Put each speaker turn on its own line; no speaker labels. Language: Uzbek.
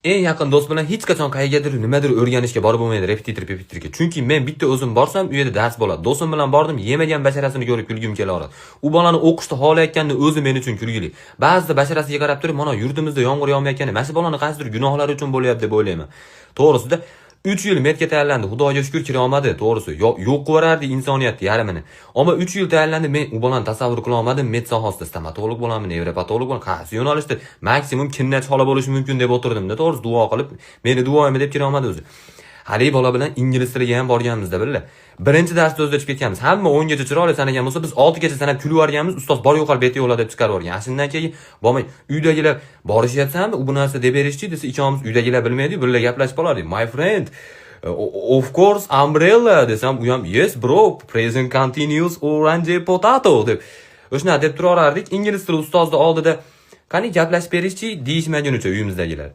Eng yaqin do'st bilan hech qachon qayergadir nimadir o'rganishga borib bo'lmaydi, repetitorga. Chunki men bitta o'zim borsam, u yerda dars bo'ladi. Do'stim bilan bordim, yemagan basharasini ko'rib kulgim kelaveradi. U bolani o'qishda xohlayotganda o'zi men uchun kulgili. Ba'zida basharasiga qarab turib, mana yurtimizda yomg'ir yog'mayotgani, mana shu bolani qaysidir gunohlari uchun bo'lyapti deb o'ylayman. To'g'risida 3 yil medga tayyorlandi. Xudoga shukr kira olmadi, to'g'risi. Yo'q qilaverardi insoniyatni yarmini. Ammo 3 yil tayyorlandi, men u bolani tasavvur qila olmadim. Med sohasida stomatolog bo'laman, nevropatolog bo'laman, qaysi yo'nalishda maksimum kinnachi xola bo'lishi mumkin deb o'tirdim-da, to'g'risi duo qilib, meni duoyim deb kira olmadi o'zi. Hali bola bilan ingliz tiliga ham borganmizda billa. Birinchi darsda o'zlashib ketganmiz. Hamma 10 gacha chiroyli sanagan bo'lsa, biz 6 gacha sanab kulib yuborganmiz. Ustoz bor yo'qol beti yo'la deb chiqarib yuborgan. Shundan keyin bormay, uydagilar borishyapsanmi? U bu narsa deb berishdi desa, ikkovimiz uydagilar bilmaydi, birga gaplashib qolardik. My friend, of course, umbrella desam, u ham yes bro, present continuous orange potato deb. O'shuna deb turaverardik. Ingliz tili ustozni oldida qani gaplashib berishchi deyishmagunicha uyimizdagilar.